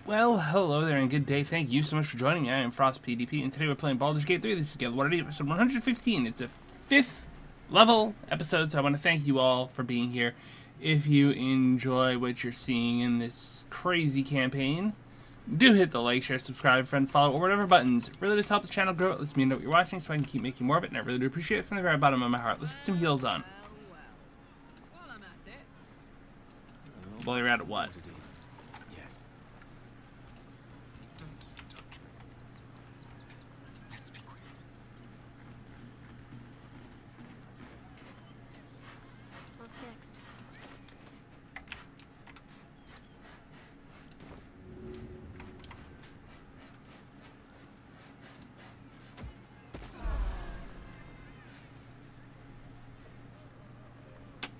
Well, hello there and good day. Thank you so much for joining me. I am FrostPDP, and today we're playing Baldur's Gate 3. This is Gale Of Waterdeep, episode 115. It's a 5th level episode, so I want to thank you all for being here. If you enjoy what you're seeing in this crazy campaign, do hit the like, share, subscribe, friend, follow, or whatever buttons. It really does help the channel grow. It lets me know what you're watching so I can keep making more of it, and I really do appreciate it from the very bottom of my heart. Let's get some heals on. While I'm at it. Well, you're at what? Yes. Don't touch me. Let's be quick. What's next?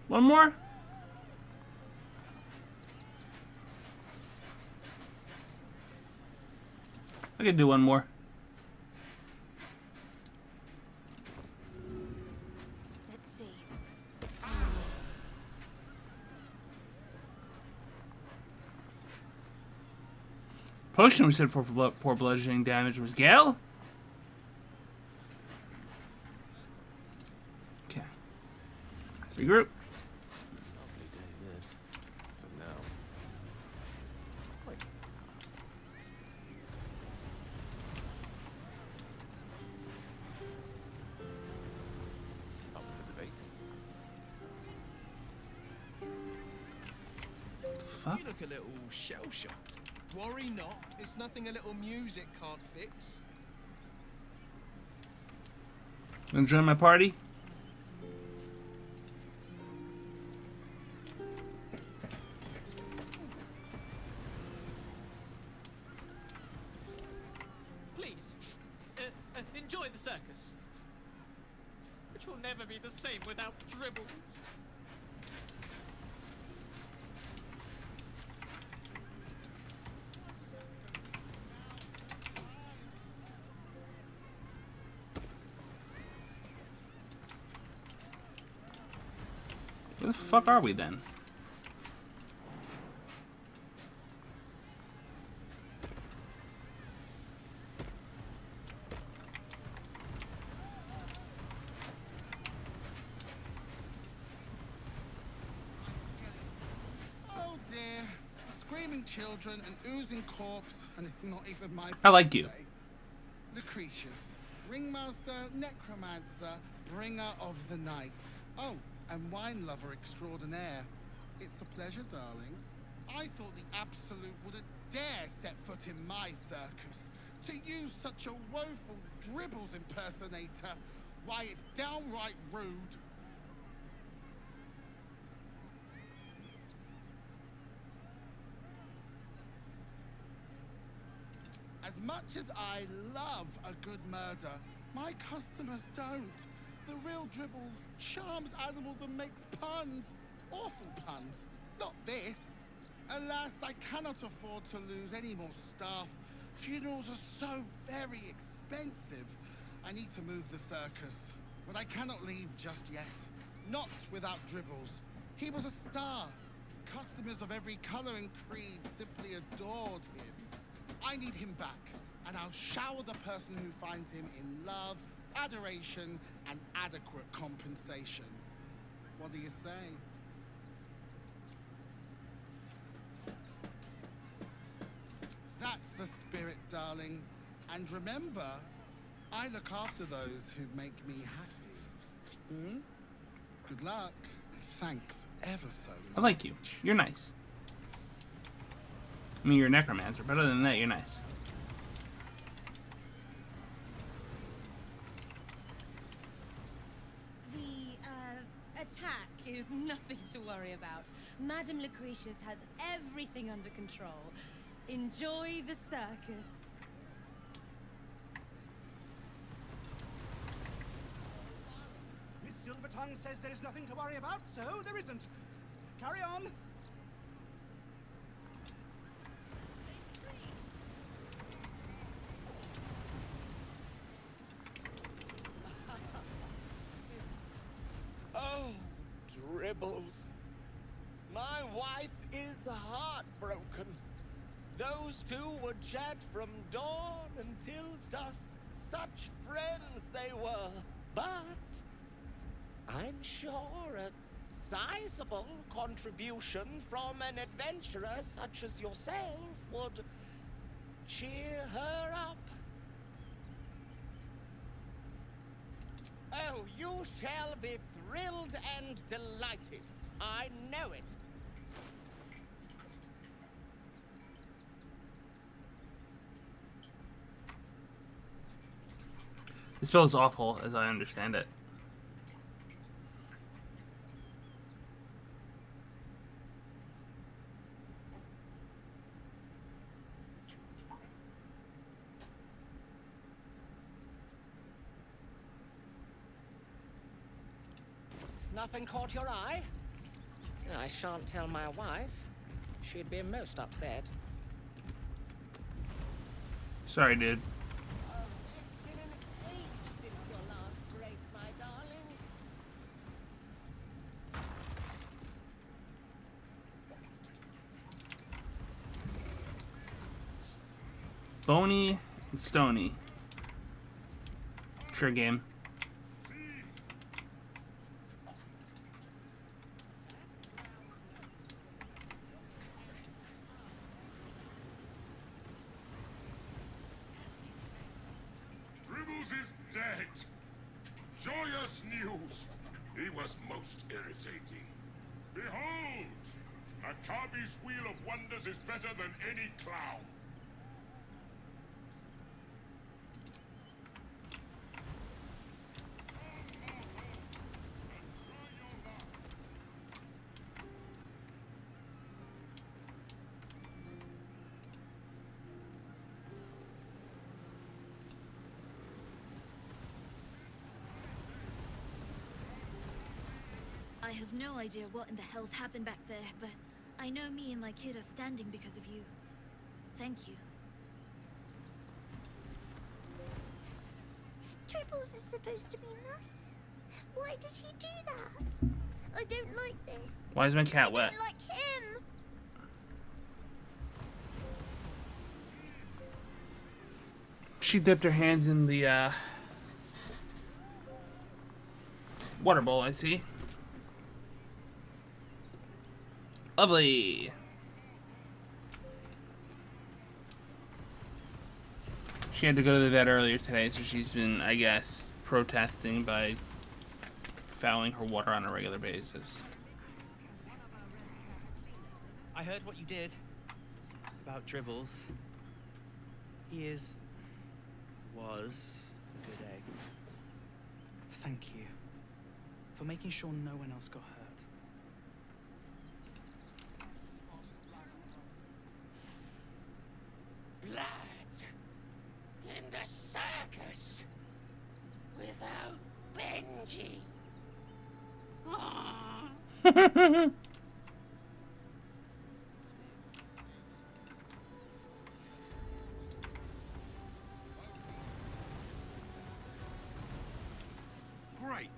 One more? I could do one more. Let's see. Potion we said for bludgeoning damage was Gale? Okay. Regroup. Lovely day this. For now. Wait. Up for debate. Fuck. You look a little shell-shocked. Worry not. It's nothing a little music can't fix. Wanna join my party? Please, enjoy the circus, which will never be the same without dribbles. Where the fuck are we then? Oh dear. Screaming children, an oozing corpse, and it's not even my I like you. birthday. Lucretius, ringmaster, necromancer, bringer of the night. Oh, and wine lover extraordinaire. It's a pleasure, darling. I thought the Absolute wouldn't dare set foot in my circus. To use such a woeful dribbles impersonator, why, it's downright rude. As much as I love a good murder, my customers don't. The real Dribbles charms animals and makes puns. Awful puns. Not this. Alas, I cannot afford to lose any more staff. Funerals are so very expensive. I need to move the circus, but I cannot leave just yet. Not without Dribbles. He was a star. Customers of every color and creed simply adored him. I need him back, and I'll shower the person who finds him in love, adoration, and adequate compensation. What do you say? That's the spirit, darling. And remember, I look after those who make me happy. Hmm? Good luck. Thanks ever so much. I like you. You're nice. I mean, you're a necromancer, but other than that, you're nice. The attack is nothing to worry about. Madame Lucretius has everything under control. Enjoy the circus. Miss Silvertongue says there is nothing to worry about, so there isn't. Carry on. Oh, Dribbles. My wife is heartbroken. Those two would chat from dawn until dusk. Such friends they were. But I'm sure a sizable contribution from an adventurer such as yourself would cheer her up. Oh, you shall be thrilled and delighted. I know it. The spell is awful, as I understand it. Nothing caught your eye? I shan't tell my wife. She'd be most upset. Sorry, dude. It's been an age since your last break, my darling. Bony and stony. Sure game. Is dead. Joyous news. He was most irritating. Behold! Akabi's Wheel of Wonders is better than any clown. I have no idea what in the hell's happened back there, but I know me and my kid are standing because of you. Thank you. Tribbles is supposed to be nice. Why did he do that? I don't like this. Why is my cat wet? I don't like him. She dipped her hands in the water bowl, I see. Lovely. She had to go to the vet earlier today, so she's been, I guess, protesting by fouling her water on a regular basis. I heard what you did about Dribbles. He was a good egg. Thank you for making sure no one else got hurt. Blood in the circus without Benji. Great.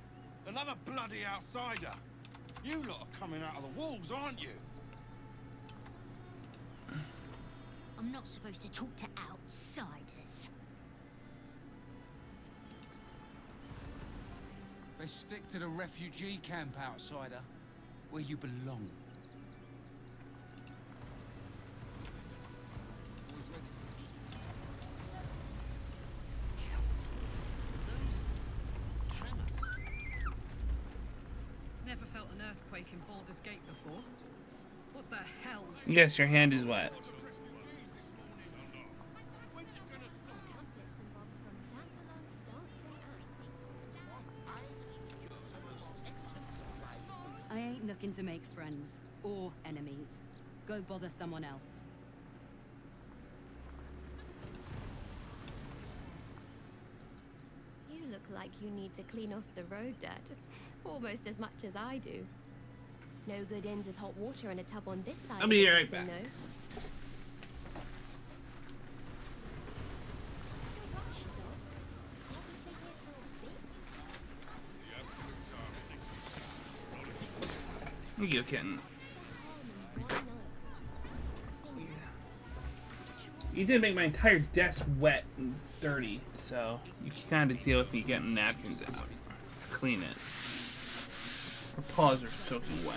Another bloody outsider. You lot are coming out of the walls, aren't you? I'm not supposed to talk to outsiders. Best stick to the refugee camp, outsider, where you belong. Never felt an earthquake in Baldur's Gate before. What the hell's... Yes, your hand is wet. I ain't looking to make friends or enemies. Go bother someone else. You look like you need to clean off the road dirt. Almost as much as I do. No good ends with hot water in a tub on this side. I'll be right of the back. basin, Here you go, kitten. You did make my entire desk wet and dirty, so you can kind of deal with me getting napkins out. Clean it. Her paws are soaking wet.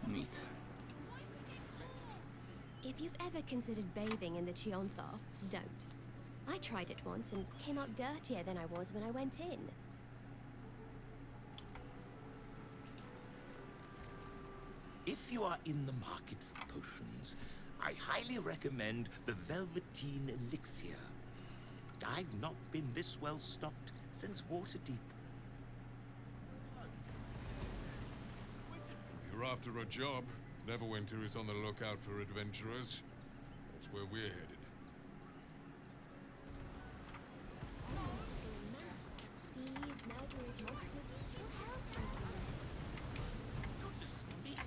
Neat. If you've ever considered bathing in the Chiontha, don't. I tried it once and came out dirtier than I was when I went in. If you are in the market for potions, I highly recommend the Velveteen Elixir. I've not been this well stocked since Waterdeep. If you're after a job, Neverwinter is on the lookout for adventurers. That's where we're headed. These murderous monsters, who else would use?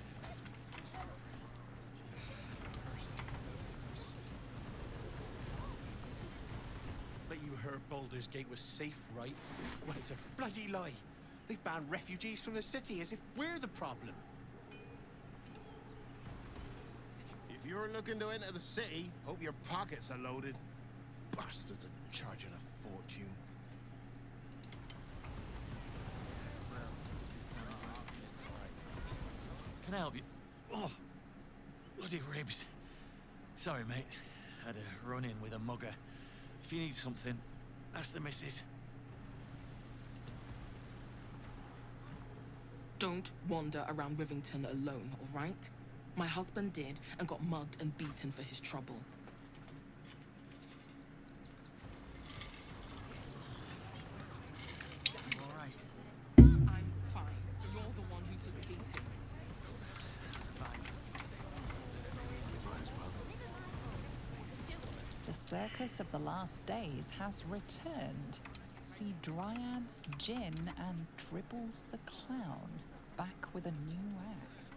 But you heard Baldur's Gate was safe, right? Well, it's a bloody lie. They've banned refugees from the city as if we're the problem. If you're looking to enter the city, hope your pockets are loaded. Bastards are charging a fortune. Can I help you? Oh, bloody ribs. Sorry, mate. Had a run-in with a mugger. If you need something, ask the missus. Don't wander around Rivington alone, all right? My husband did and got mugged and beaten for his trouble. All right. I'm fine. You're the one who took the beating. The Circus of the Last Days has returned. See Dryads, Jinn, and Dribbles the Clown back with a new act.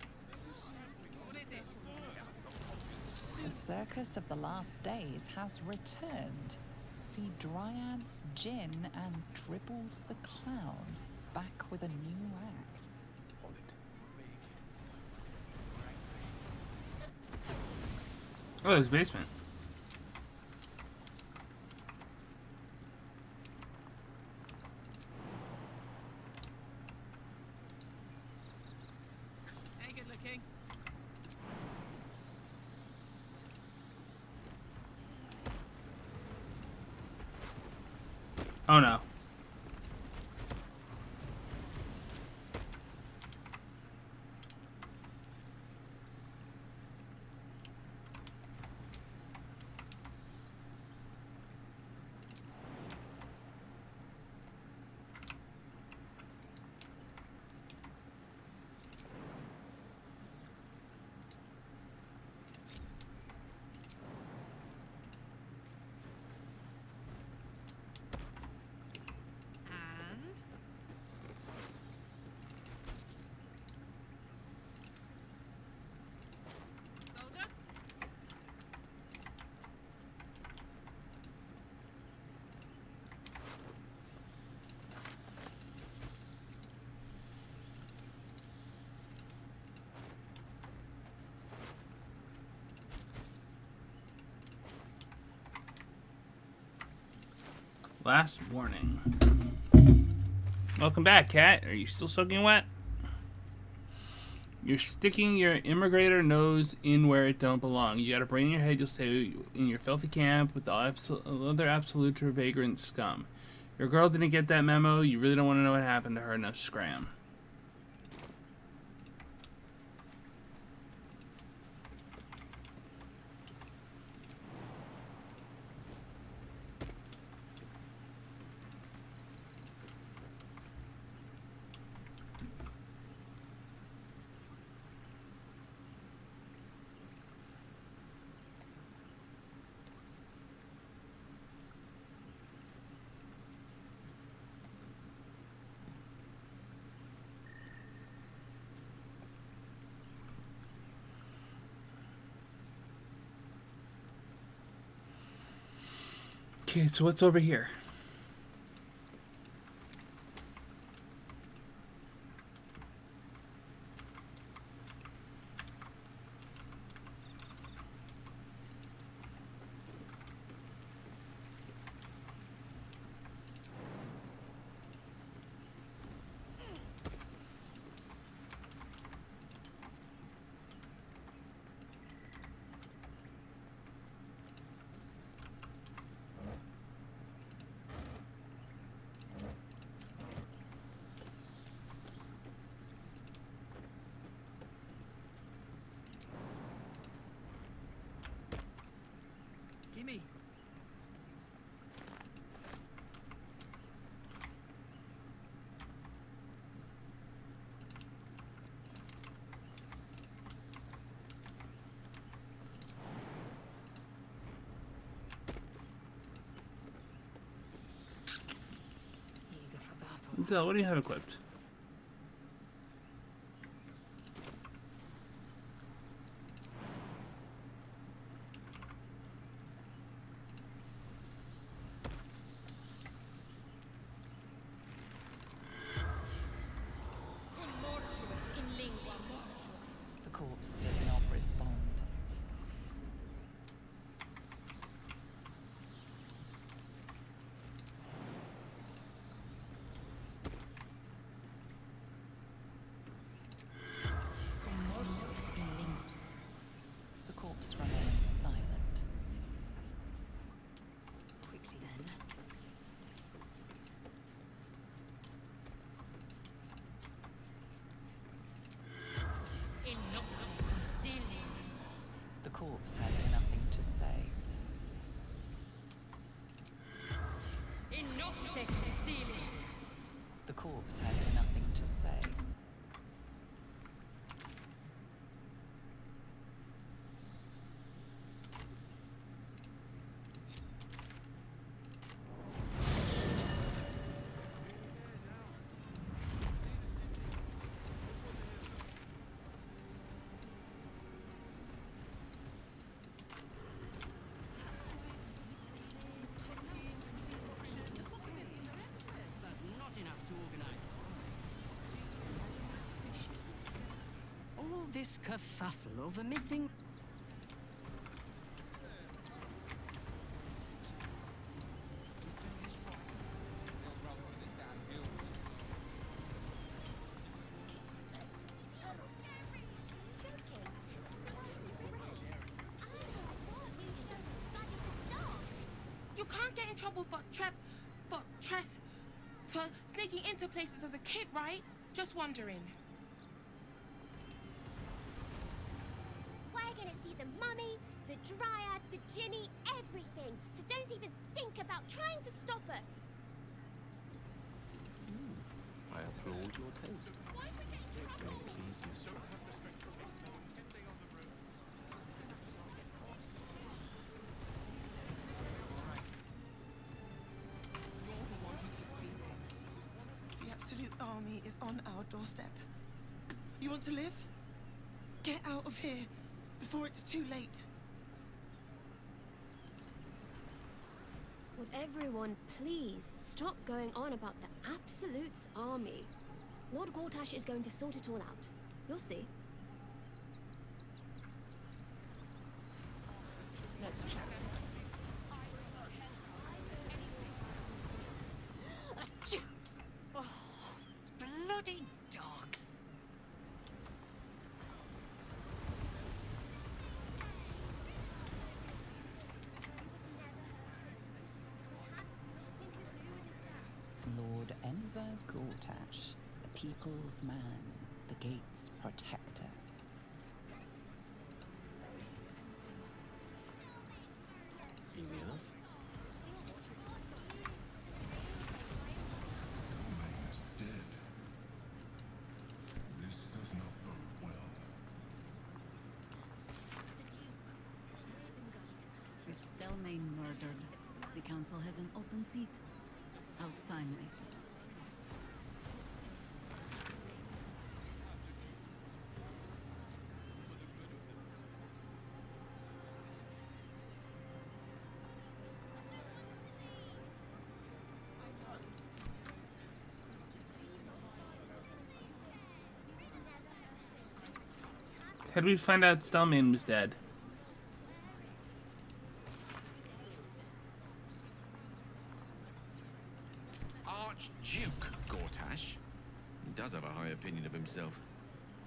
The Circus of the Last Days has returned. See Dryads, Jinn, and Dribbles the Clown back with a new act. Oh, there's a basement. Hey, good looking. Oh no. Last warning. Welcome back, cat. Are you still soaking wet? You're sticking your immigrator nose in where it don't belong. You got a brain in your head, you'll stay in your filthy camp with the other absolute vagrant scum. Your girl didn't get that memo. You really don't want to know what happened to her. Now scram. Okay, so what's over here? Zell, what do you have equipped? The corpse does not respond. The corpse remains silent. Quickly then. The corpse has nothing to say. The corpse has nothing to say. All this kerfuffle over missing... You can't get in trouble for sneaking into places as a kid, right? Just wondering. We're gonna see the mummy, the dryad, the Ginny, everything. So don't even think about trying to stop us. I applaud your taste. Please, mistress. The Absolute Army is on our doorstep. You want to live? Get out of here before it's too late. Would everyone please stop going on about the Absolute's army? Lord Gortash is going to sort it all out. You'll see. Let's chat. Oh, bloody dogs. Lord Enver Gortash, the people's man, the gate's protector. Easy enough. Stelmane is dead. This does not bode well. With Stelmane murdered, the council has an open seat. How timely. How did we find out Stelmane was dead? Archduke Gortash. He does have a high opinion of himself.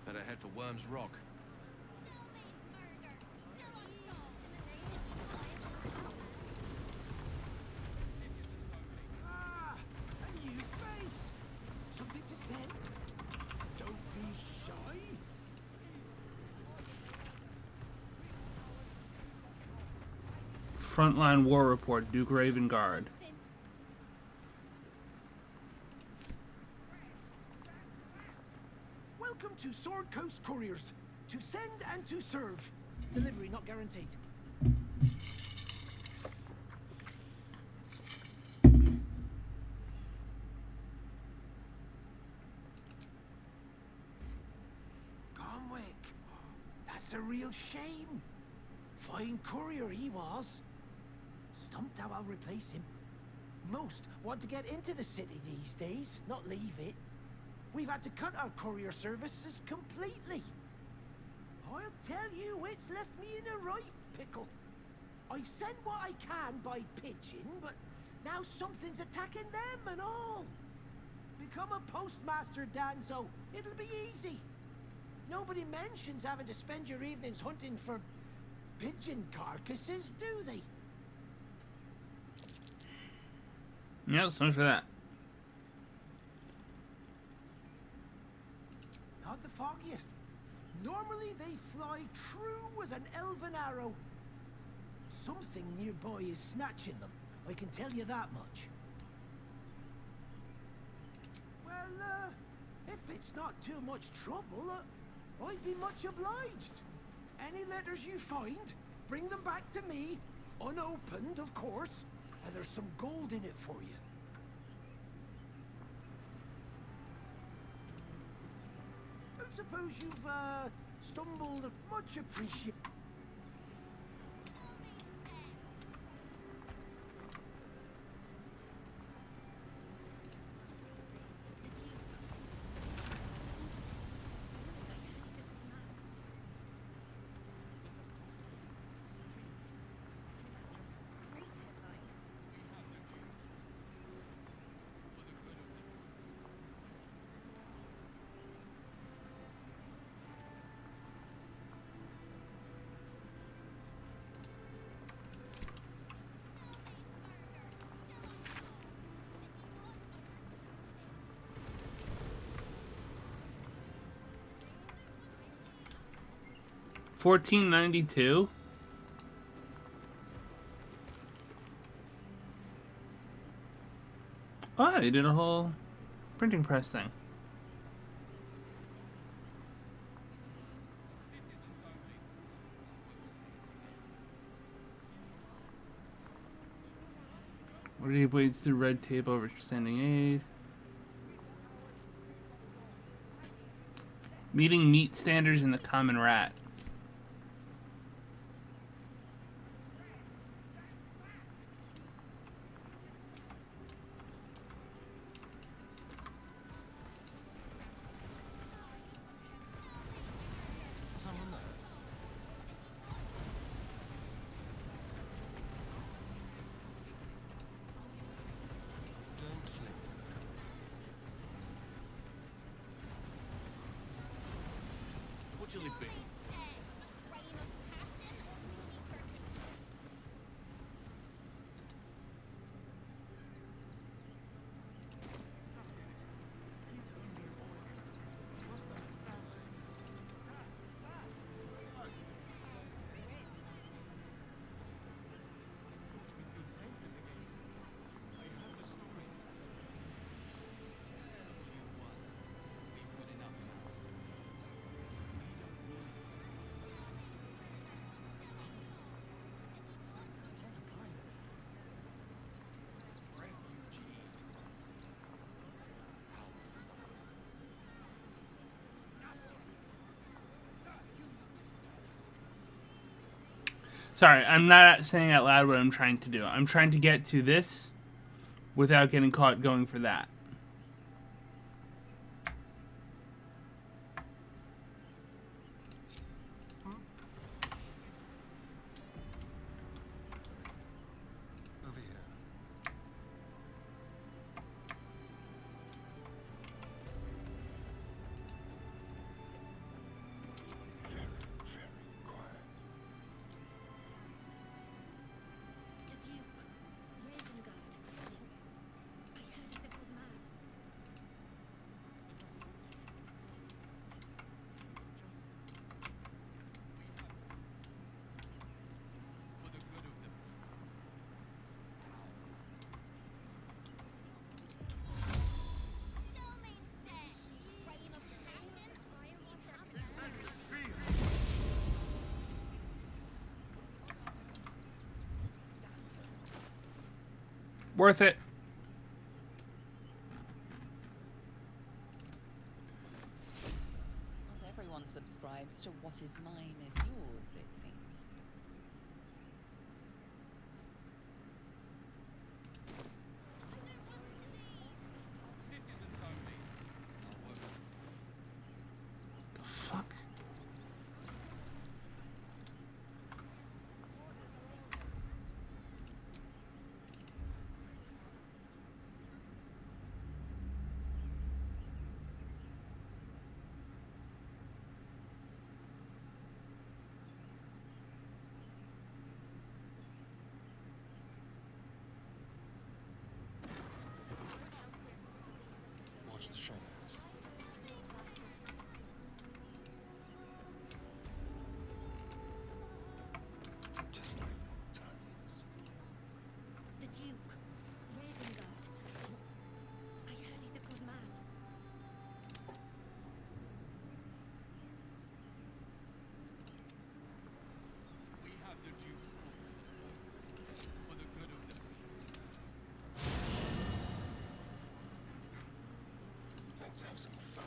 Better head for Worm's Rock. Ah, a new face. Something to send. Don't be shy. Frontline War Report, Duke Ravengard. Welcome to Sword Coast Couriers. To send and to serve. Delivery not guaranteed. It's a real shame. Fine courier he was. Stumped how I'll replace him. Most want to get into the city these days, not leave it. We've had to cut our courier services completely. I'll tell you, it's left me in a right pickle. I've sent what I can by pigeon, but now something's attacking them and all. Become a postmaster, Danzo. It'll be easy. Nobody mentions having to spend your evenings hunting for pigeon carcasses, do they? Yeah, so much for that. Not the foggiest. Normally they fly true as an elven arrow. Something nearby is snatching them, I can tell you that much. Well, if it's not too much trouble, I'd be much obliged. Any letters you find, bring them back to me, unopened, of course, and there's some gold in it for you. Don't suppose you've, stumbled much appreciate. $14.92. Oh, they did a whole printing press thing. Waterdeep wades through red tape over sending aid. Meeting meat standards in the common rat. What will it be? Sorry, I'm not saying out loud what I'm trying to do. I'm trying to get to this without getting caught going for that. Worth it. Not everyone unsubscribes to what is mine is yours, it seems. The fuck? Watch the shadows. Just like The Duke, Ravengard. I heard he's a good man. We have the Duke's force for the good of the let's have some fun.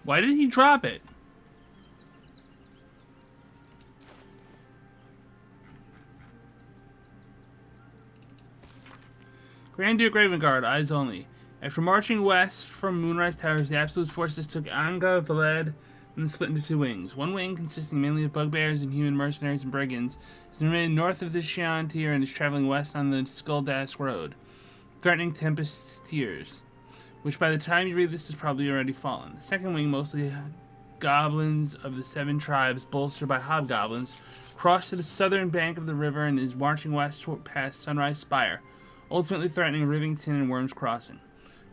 Why did he drop it? Grand Duke Ravengard, eyes only. After marching west from Moonrise Towers, the Absolute forces took Anga, Valed, and then split into two wings. One wing, consisting mainly of bugbears and human mercenaries and brigands, is remained north of the Shian Tier and is traveling west on the Skulldask Road, threatening Tempest's Tears, which by the time you read this has probably already fallen. The second wing, mostly goblins of the Seven Tribes, bolstered by hobgoblins, crossed to the southern bank of the river and is marching west past Sunrise Spire, ultimately threatening Rivington and Worm's Crossing.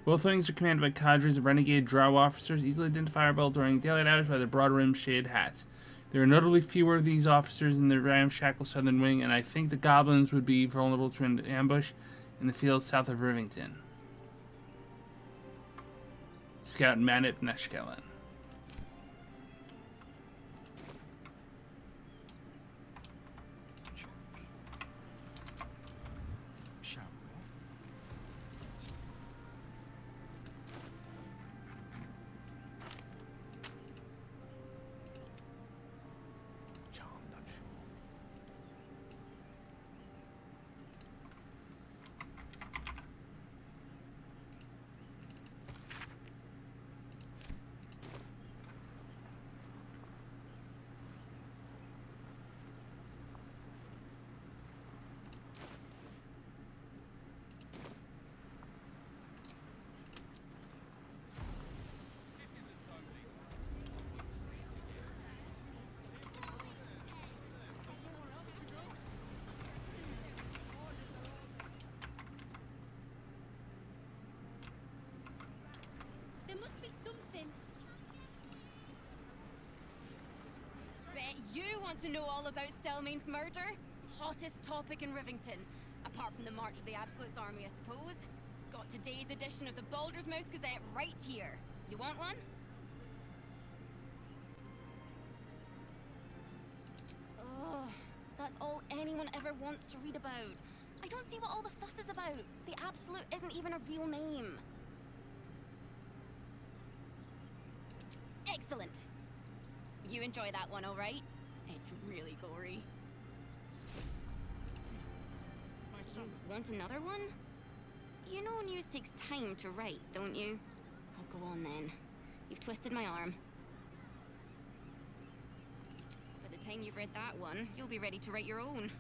Both wings are commanded by cadres of renegade drow officers, easily identifiable during daylight hours by their broad-rimmed shaded hats. There are notably fewer of these officers in the ramshackle southern wing, and I think the goblins would be vulnerable to an ambush in the fields south of Rivington. Scout Manip Neshkelen. Shall we? Yeah, I'm not sure. There must be something. Bet you want to know all about Stelmane's murder? Hottest topic in Rivington. Apart from the March of the Absolute's army, I suppose. Got today's edition of the Baldur's Mouth Gazette right here. You want one? Oh, that's all anyone ever wants to read about. I don't see what all the fuss is about. The Absolute isn't even a real name. Excellent. You enjoy that one, all right? It's really gory. You want another one? You know news takes time to write, don't you? Oh, go on then. You've twisted my arm. By the time you've read that one, you'll be ready to write your own.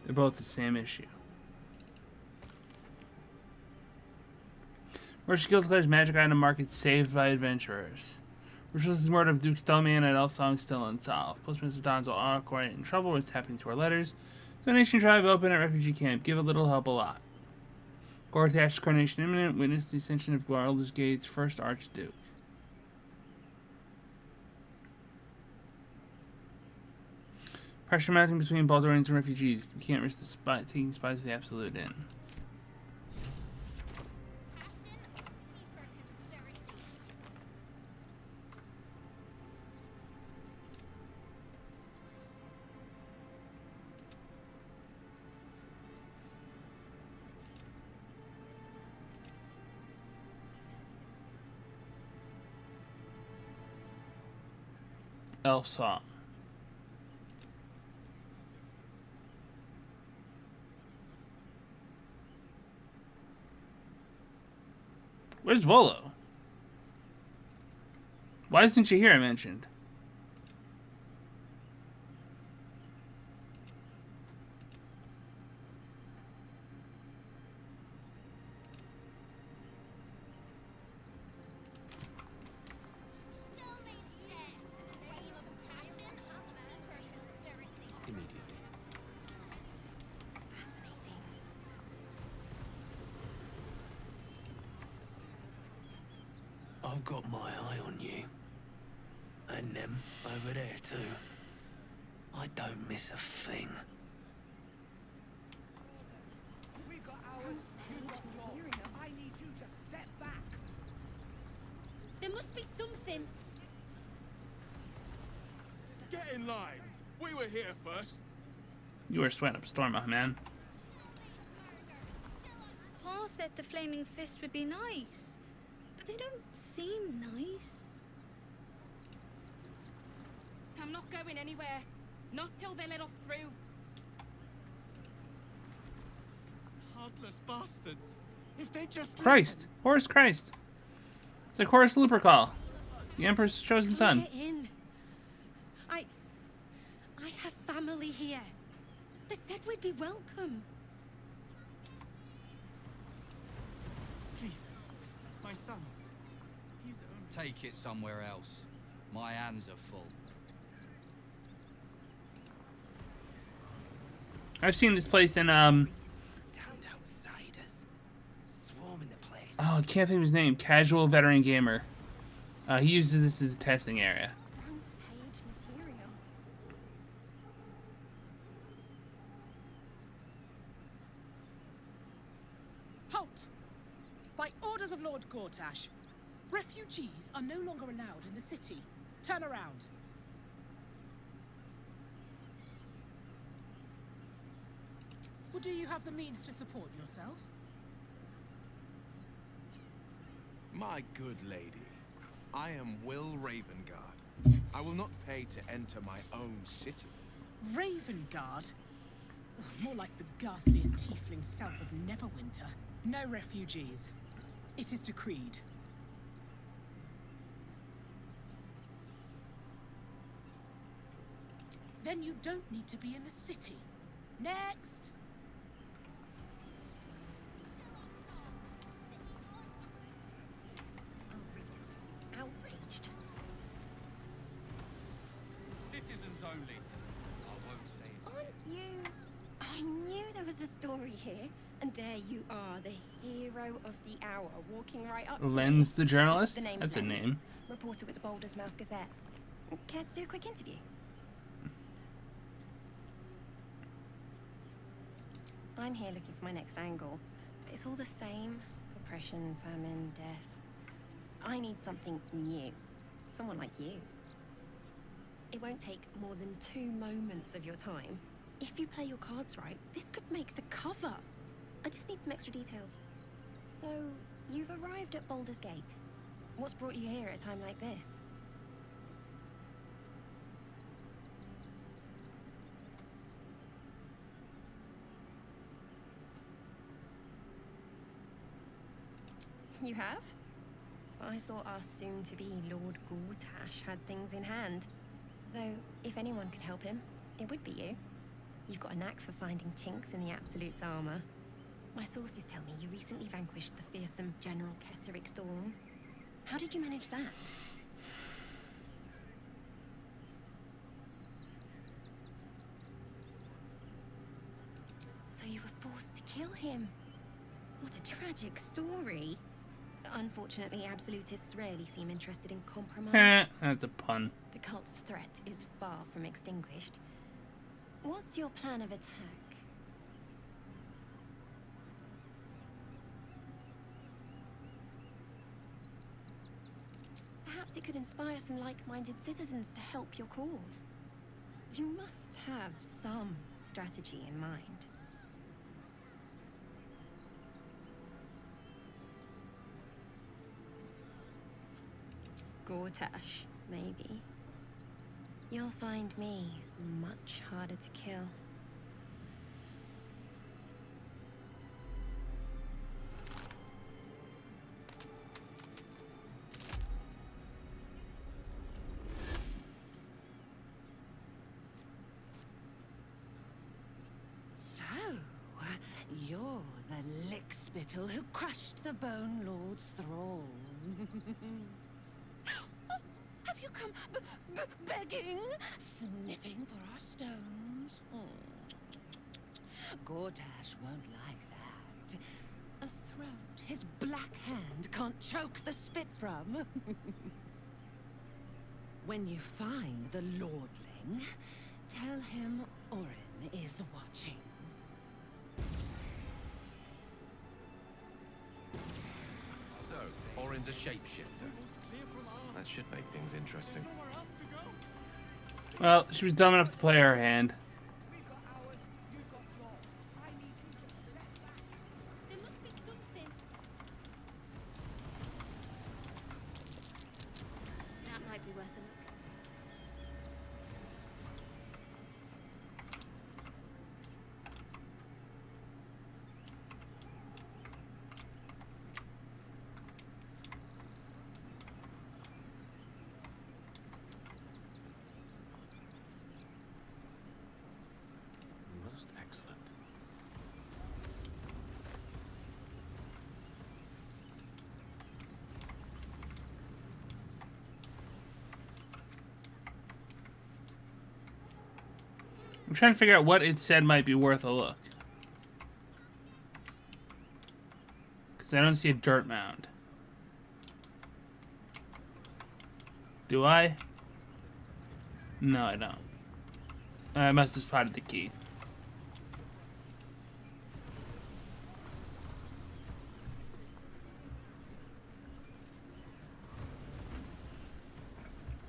They're both the same issue. Merchant Guild declares magic item market saved by adventurers. Ritual's murder of Duke Stelmane at Elfsong still unsolved. Postmaster Don's all quiet in trouble. We're tapping to our letters. Donation drive open at refugee camp. Give a little, help a lot. Gortash's coronation imminent. Witness the ascension of Baldur's Gate's first Archduke. Pressure mounting between Baldurians and refugees. We can't risk taking spies of the Absolute in. elf song. Where's Volo? Why isn't she here? I mentioned. I've got my eye on you. And them over there too. I don't miss a thing. We got ours, you got yours. I need you to step back. There must be something. Get in line. We were here first. You were sweating up a storm, my man. Pa said the flaming fist would be nice, but they don't seem nice. I'm not going anywhere. Not till they let us through. Heartless bastards. If they just Christ. Horus Christ. It's like Horus Lupercal. The Emperor's chosen son. Get in. I have family here. They said we'd be welcome. Please, my son. He's only... Take it somewhere else. My hands are full. I've seen this place in Damned outsiders. Swarming the place. oh, I can't think of his name. Casual Veteran Gamer. He uses this as a testing area. Halt! By orders of Lord Gortash, refugees are no longer allowed in the city. Turn around. Or do you have the means to support yourself? My good lady, I am Will Ravengard. I will not pay to enter my own city. Ravengard? Ugh, more like the ghastliest tiefling south of Neverwinter. No refugees. It is decreed. Then you don't need to be in the city. Next! Outraged. Citizens only. I won't say it. Aren't you? I knew there was a story here, and there you are, the hero of the hour, walking right up to Lens the journalist? The name's That's a Lens, name. reporter with the Baldur's Mouth Gazette. Care to do a quick interview? I'm here looking for my next angle. It's all the same. Oppression, famine, death. I need something new. Someone like you. It won't take more than 2 moments of your time. If you play your cards right, this could make the cover. I just need some extra details. So, you've arrived at Baldur's Gate. What's brought you here at a time like this? You have? I thought our soon-to-be Lord Gortash had things in hand. Though, if anyone could help him, it would be you. You've got a knack for finding chinks in the Absolute's armor. My sources tell me you recently vanquished the fearsome General Ketheric Thorn. How did you manage that? So you were forced to kill him. What a tragic story. Unfortunately, Absolutists rarely seem interested in compromise. That's a pun. The cult's threat is far from extinguished. What's your plan of attack? Perhaps it could inspire some like-minded citizens to help your cause. You must have some strategy in mind. Gortash, maybe. You'll find me much harder to kill. So, you're the lickspittle who crushed the Bone Lord's thrall. Have you come begging? Sniffing for our stones? Gortash won't like that. A throat his black hand can't choke the spit from. When you find the Lordling, tell him Orin is watching. So, Orin's a shapeshifter. That should make things interesting. Well, she was dumb enough to play her hand. There must be something. That might be worth a look. Most excellent. I'm trying to figure out what it said might be worth a look. Because I don't see a dirt mound. Do I? No, I don't. I must have spotted the key.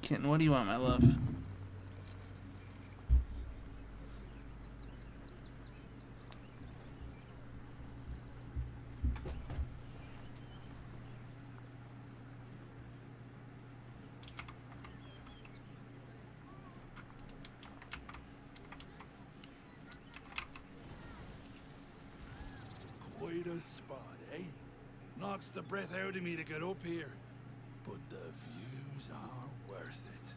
Kitten, what do you want, my love? Quite a spot, eh? Knocks the breath out of me to get up here. But the views are worth it.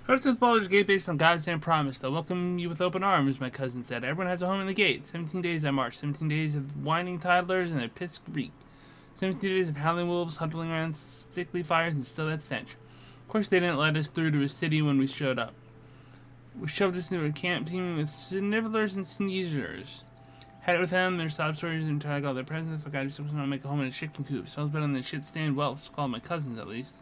First with Baldur's Gate based on goddamn promise. They'll welcome you with open arms, my cousin said. Everyone has a home in the gate. 17 days I marched. 17 days of whining toddlers and their piss reek. 17 days of howling wolves huddling around sickly fires and still that stench. Of course they didn't let us through to a city when we showed up. We shoved us into a camp teeming with snivelers and sneezers. Had it with them, their sob stories and tag all their presents. If I got something to make a home in a chicken coop. Smells better than the shit stand whelps, called my cousins at least.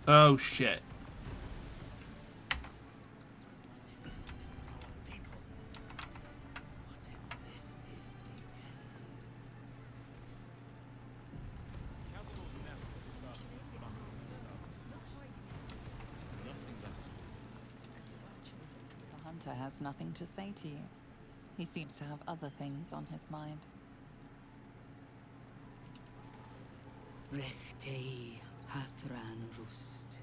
Oh shit. The hunter has nothing to say to you. He seems to have other things on his mind. Rechtei Hathran Rust.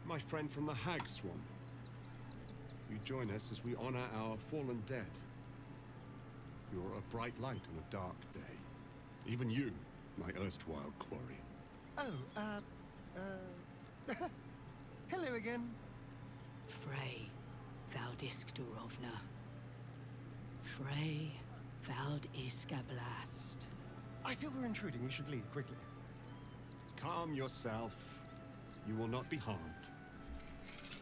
My friend from the Hag Swamp. You join us as we honor our fallen dead. You're a bright light on a dark day. Even you, my erstwhile quarry. Oh, Hello again. Frey Valdiskdurovna. Frey Valdiskablast. I feel we're intruding. We should leave quickly. Calm yourself. You will not be harmed.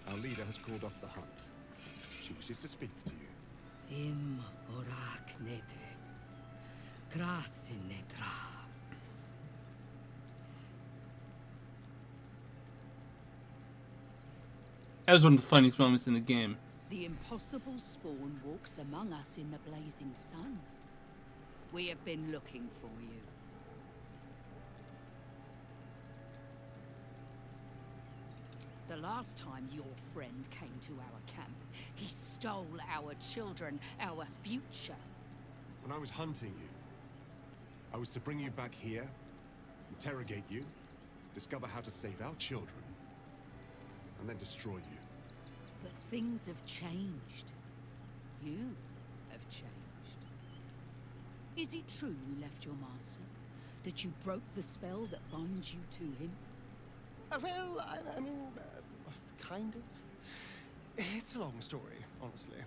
Our leader has called off the hunt. She wishes to speak to you. Im orak nete. Krasinnetra. That was one of the funniest moments in the game. The impossible spawn walks among us in the blazing sun. We have been looking for you. The last time your friend came to our camp, he stole our children, our future. When I was hunting you, I was to bring you back here, interrogate you, discover how to save our children, and then destroy you. But things have changed. You have changed. Is it true you left your master? That you broke the spell that binds you to him? Well, I mean, kind of. It's a long story, honestly.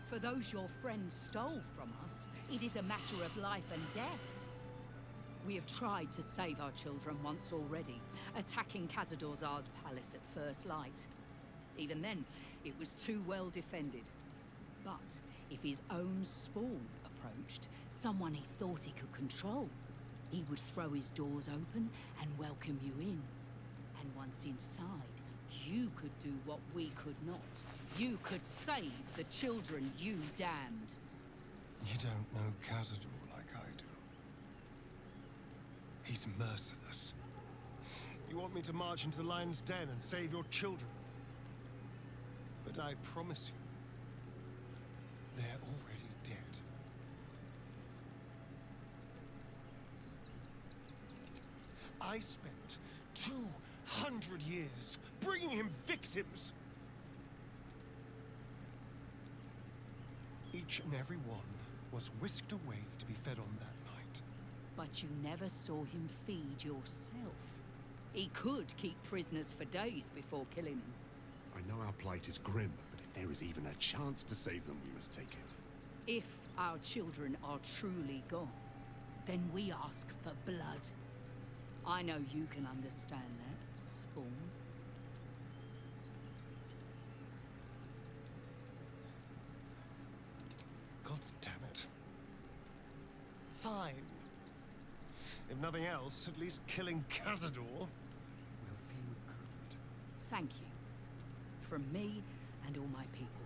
For those your friend stole from us, it is a matter of life and death. We have tried to save our children once already, attacking Khazad-dûr's palace at first light. Even then, it was too well defended. But if his own spawn approached, someone he thought he could control, he would throw his doors open and welcome you in. And once inside, you could do what we could not. You could save the children you damned. You don't know Khazad-dûr like I do. He's merciless. You want me to march into the lion's den and save your children? But I promise you, they're already dead. I spent 200 years bringing him victims. Each and every one was whisked away to be fed on that night. But you never saw him feed yourself. He could keep prisoners for days before killing them. I know our plight is grim, but if there is even a chance to save them, we must take it. If our children are truly gone, then we ask for blood. I know you can understand that, Spawn. God damn it. Fine. If nothing else, at least killing Khazad-dûr will feel good. Thank you. From me and all my people.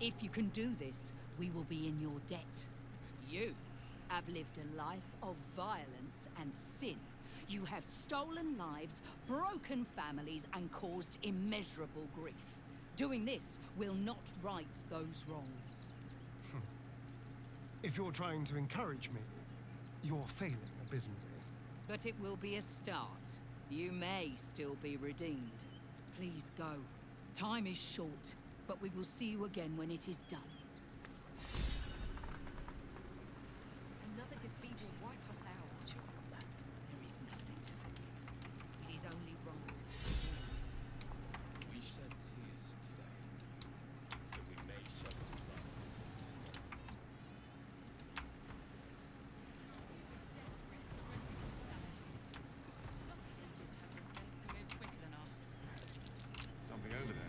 If you can do this, we will be in your debt. You have lived a life of violence and sin. You have stolen lives, broken families, and caused immeasurable grief. Doing this will not right those wrongs. If you're trying to encourage me, you're failing abysmally. But it will be a start. You may still be redeemed. Please go. Time is short, but we will see you again when it is done. Another defeat will wipe us out. There is nothing to forgive. It is only right. We shed tears today, so we may shed blood. Something over there.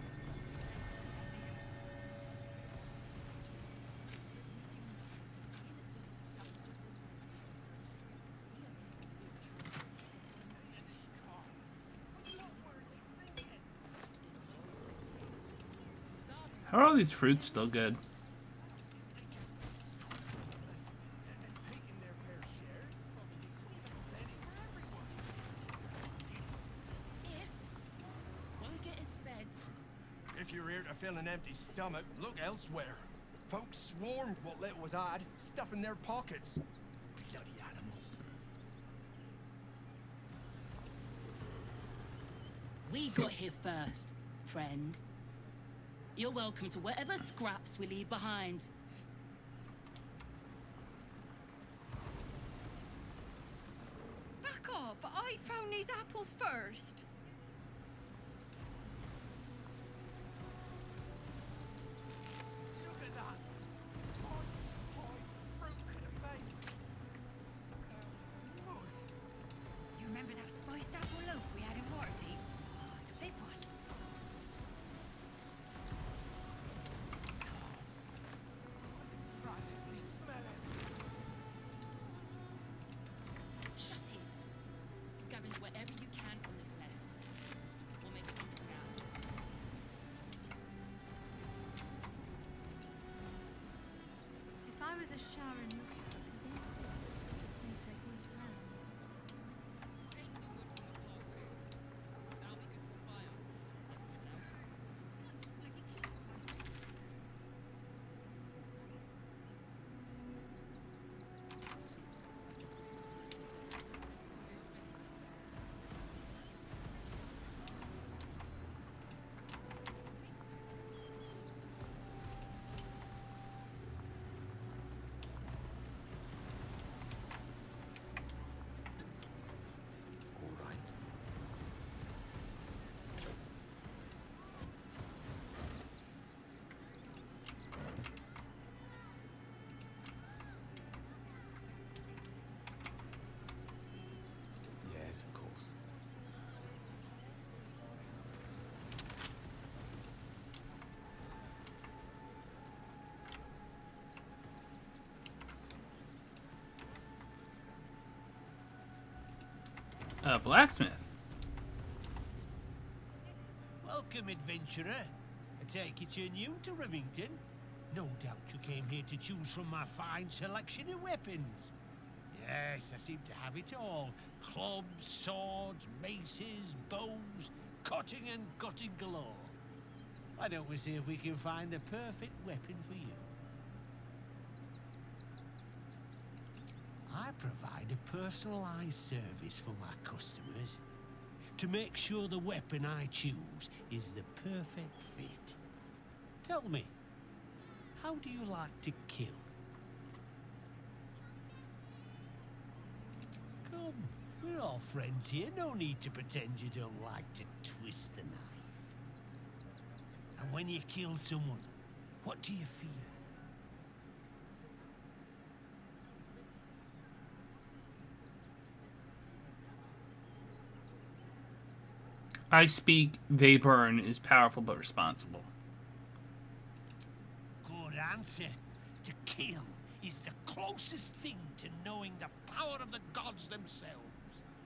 How are all these fruits still good? Won't get us fed. If you're here to fill an empty stomach, look elsewhere. Folks swarmed what little was had, stuffing their pockets. Bloody animals. We got here first, friend. You're welcome to whatever scraps we leave behind. I found these apples first. Look at that. Fruit could have made. You remember that spiced apple loaf we had in Waterdeep? Oh, the big one. Practically smell it. Shut it! Scavenge wherever you can from this mess. We'll make something out. If I was a Sharon lookout, this is the sort of place I'd want around. Take the wood from the clogs here. That'll be good for fire. Anything else? All right. Yes, of course. Blacksmith. Welcome, adventurer. I take it you're new to Rivington. No doubt you came here to choose from my fine selection of weapons. Yes, I seem to have it all. Clubs, swords, maces, bows, cutting and gutting galore. Why don't we see if we can find the perfect weapon for you? I provide a personalized service for my customers to make sure the weapon I choose is the perfect fit. Tell me, how do you like to kill? Come, we're all friends here. No need to pretend you don't like to twist the knife. And when you kill someone, what do you fear? I speak, they burn is powerful but responsible. Good answer. To kill is the closest thing to knowing the power of the gods themselves.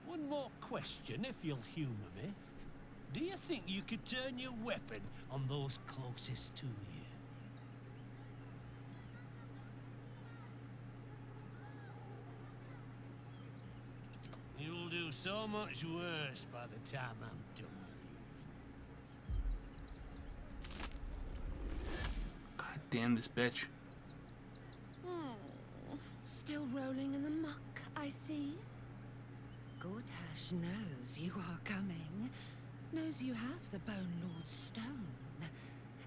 One more question, if you'll humor me. Do you think you could turn your weapon on those closest to you? You'll do so much worse by the time I'm done with you. God damn this bitch. Oh, still rolling in the muck, I see. Gortash knows you are coming. Knows you have the Bone Lord's stone.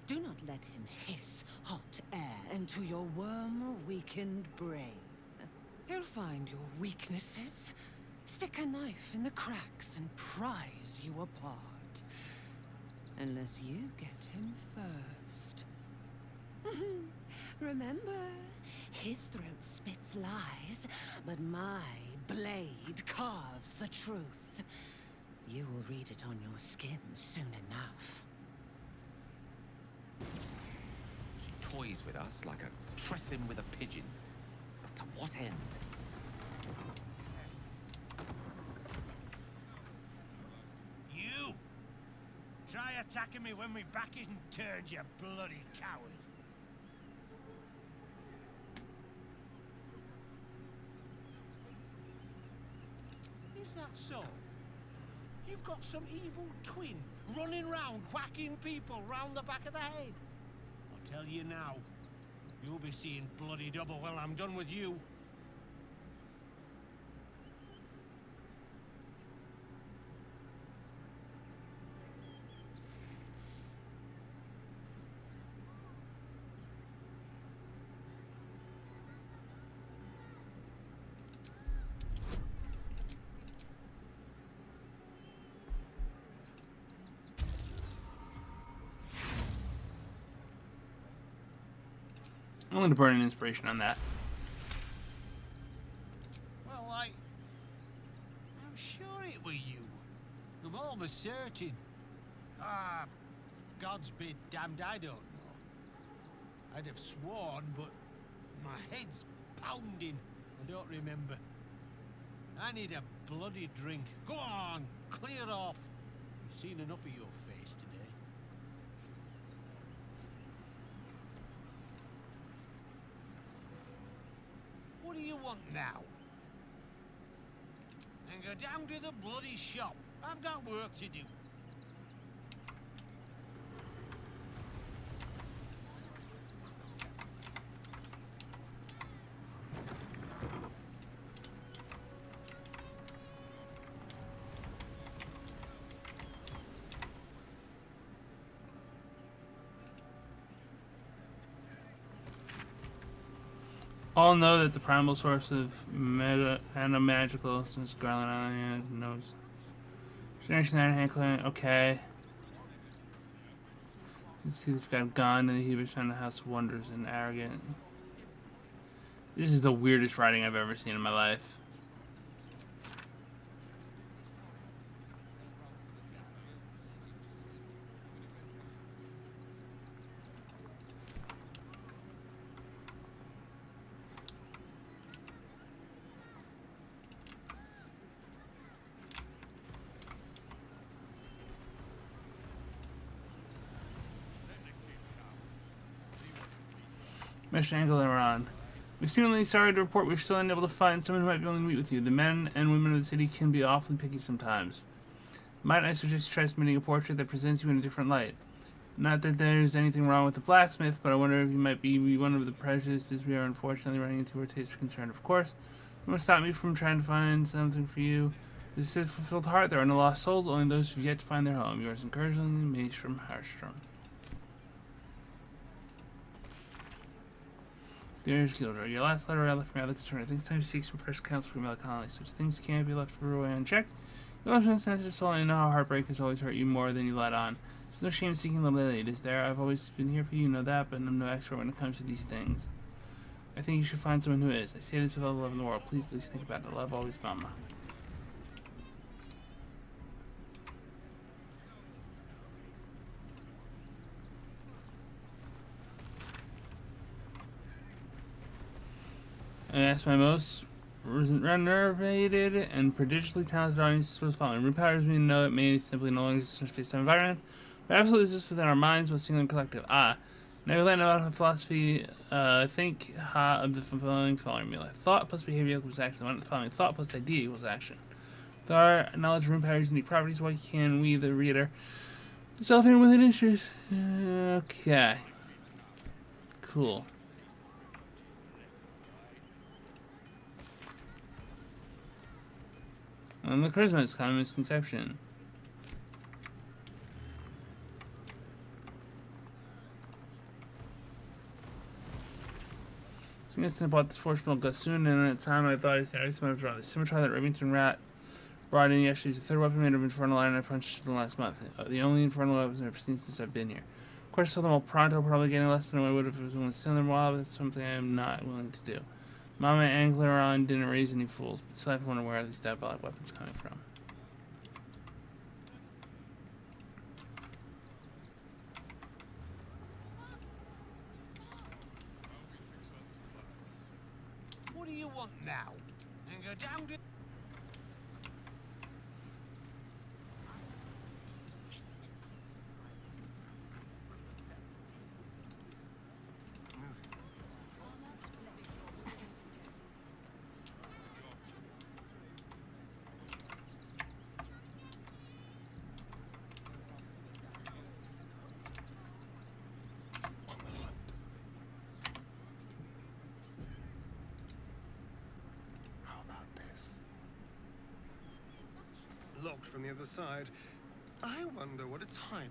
Do not let him hiss hot air into your worm-weakened brain. He'll find your weaknesses, stick a knife in the cracks and prise you apart. Unless you get him first. Remember, his throat spits lies, but my blade carves the truth. You will read it on your skin soon enough. She toys with us like a tressing with a pigeon. But to what end? You! Try attacking me when my back isn't turned, you bloody coward. Is that so? You've got some evil twin running round whacking people round the back of the head. I'll tell you now, you'll be seeing bloody double when I'm done with you. willing to burn an inspiration on that. Well, I'm sure it were you. I'm almost certain. Ah, God's be damned, I don't know. I'd have sworn, but my head's pounding. I don't remember. I need a bloody drink. Go on, clear off. I've seen enough of your face today. What do you want now? And go down to the bloody shop. I've got work to do. All know that the primal source of magical since Garland Island knows. Generation 9 hand clan, okay. Let's see if got gone and he was found the House of Wonders and arrogant. This is the weirdest writing I've ever seen in my life. Mr. Angle and Ron. We're extremely sorry to report we're still unable to find someone who might be willing to meet with you. The men and women of the city can be awfully picky sometimes. Might I suggest you try submitting a portrait that presents you in a different light? Not that there's anything wrong with the blacksmith, but I wonder if you might be one of the prejudices we are unfortunately running into where taste is concerned. Of course, it won't stop me from trying to find something for you. This is a fulfilled heart. There are no lost souls, only those who've yet to find their home. Yours encouragingly, Maestrom Harstrom. Dearest Gilder, your last letter I left me rather concerned. I think it's time to seek some fresh counsel from the colony. Such things can't be left away unchecked. You left me sensitive soul, and I know how heartbreak has always hurt you more than you let on. There's no shame in seeking the lady, is there? I've always been here for you, know that, but I'm no expert when it comes to these things. I think you should find someone who is. I say this with all the love in the world. Please at least think about it. Love always, Mama. I asked my most renovated and prodigiously talented audience was following. Room powers me to know it may simply no longer exist in a space-time environment, but absolutely exists within our minds, both single and collective. Now we learn about philosophy. Think of the following formula. Thought plus behavior equals action. One of the following. Thought plus idea equals action. With our knowledge of room powers' unique properties, why can we, the reader, self in with an interest? Okay. Cool. And the charisma is common misconception. I bought this forcible Gussoon, and at the time I thought I had some the scimitar that Rivington rat brought in yesterday is the third weapon made of infernal iron I punched in the last month. The only infernal weapons I've ever seen since I've been here. Of course, I told them all pronto, probably getting less than I would if I was willing to send them while, but that's something I am not willing to do. Mama Angleron didn't raise any fools, but still I wonder where these diabolic weapons coming from. What do you want now? And go down to... Locked from the other side. I wonder what it's hiding.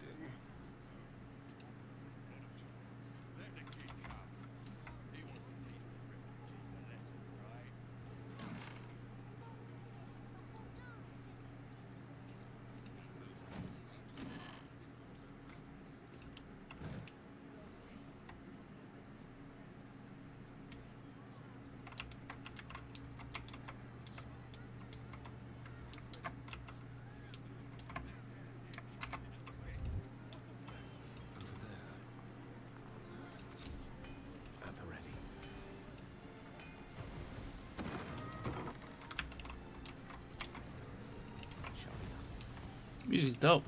music's dope.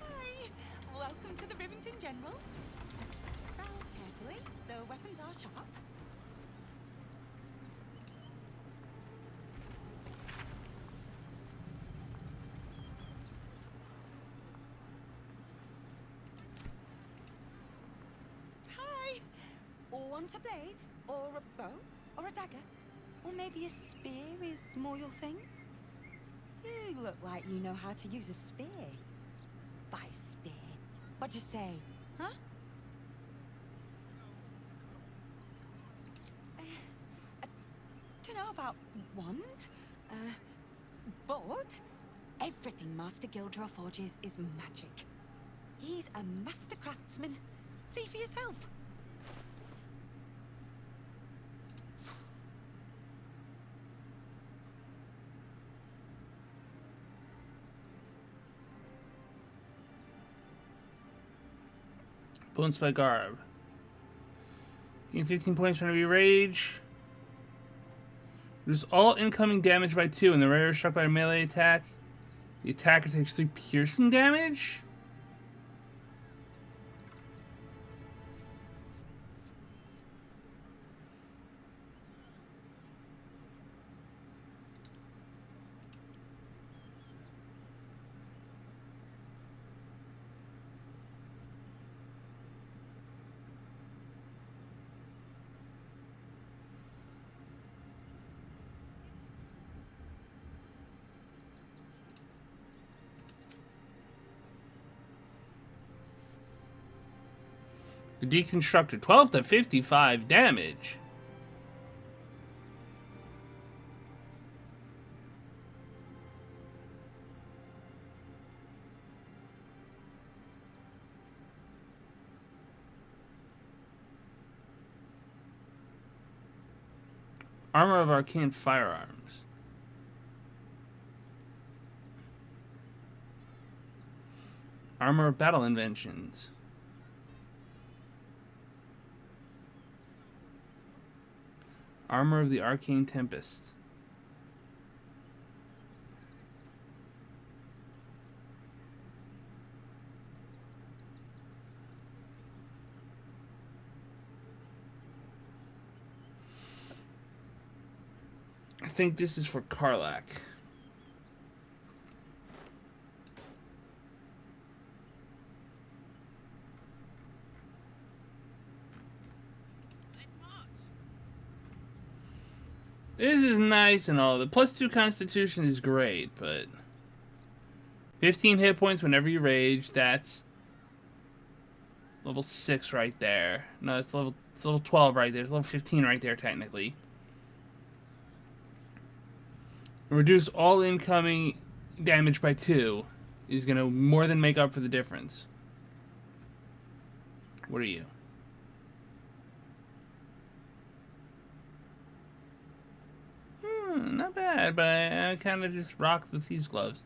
Hi! Welcome to the Rivington General. Browse carefully. The weapons are sharp. Hi! Want a blade? Or a bow? Or a dagger? Or maybe a spear is more your thing? You look like you know how to use a spear. By spear. What'd you say, huh? I don't know about wands, but everything Master Gildra forges is magic. He's a master craftsman. See for yourself. Bone Spike Garb. Gain 15 points whenever you rage. Reduce all incoming damage by 2 and the rare is struck by a melee attack. The attacker takes 3 piercing damage? The Deconstructor, 12 to 55 damage. Armor of Arcane Firearms. Armor of Battle Inventions. Armor of the Arcane Tempest. I think this is for Karlak. This is nice and all. The +2 Constitution is great, but 15 hit points whenever you rage. That's level 6 right there. No, it's level 12 right there. It's level 15 right there, technically. Reduce all incoming damage by 2 is going to more than make up for the difference. What are you? Not bad, but I kind of just rock the Thieves' Gloves.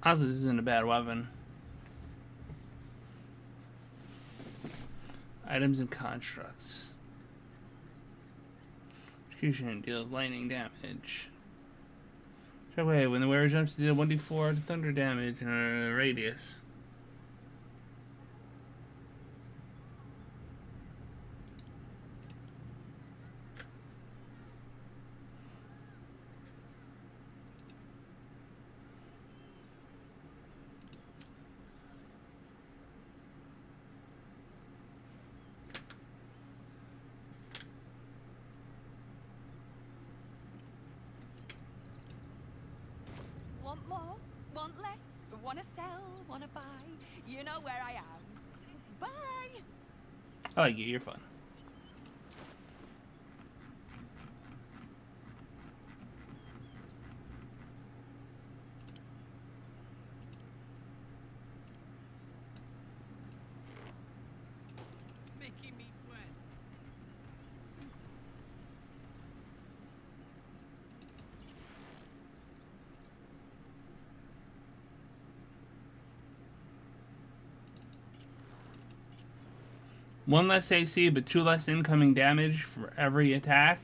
Honestly, this isn't a bad weapon. Items and constructs. Execution deals lightning damage. Check away when the wearer jumps to deal 1d4 thunder damage in a radius. Want more? Want less? Wanna sell? Wanna buy? You know where I am. Bye! I like you, you're fun. Making me sweat. One less AC, but 2 less incoming damage for every attack.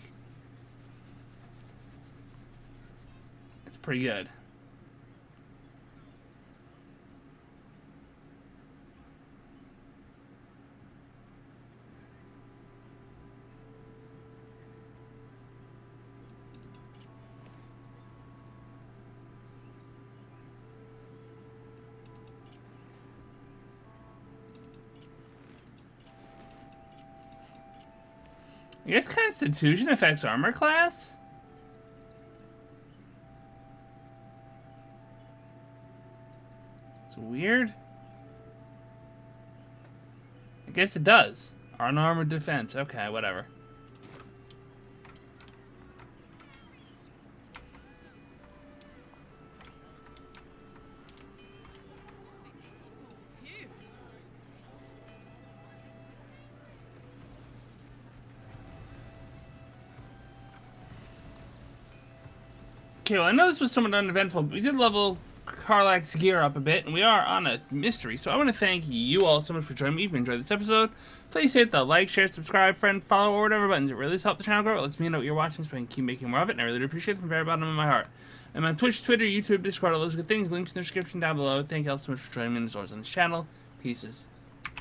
It's pretty good. I guess Constitution affects armor class? It's weird. I guess it does. Unarmored defense. Okay, whatever. Okay, well, I know this was somewhat uneventful, but we did level Karlach's gear up a bit, and we are on a mystery. So I want to thank you all so much for joining me. If you enjoyed this episode, please hit the like, share, subscribe, friend, follow, or whatever buttons. It really does help the channel grow. It lets me know what you're watching, so I can keep making more of it, and I really do appreciate it from the very bottom of my heart. I'm on Twitch, Twitter, YouTube, Discord, all those good things. Links in the description down below. Thank you all so much for joining me, and as always on this channel. Pieces.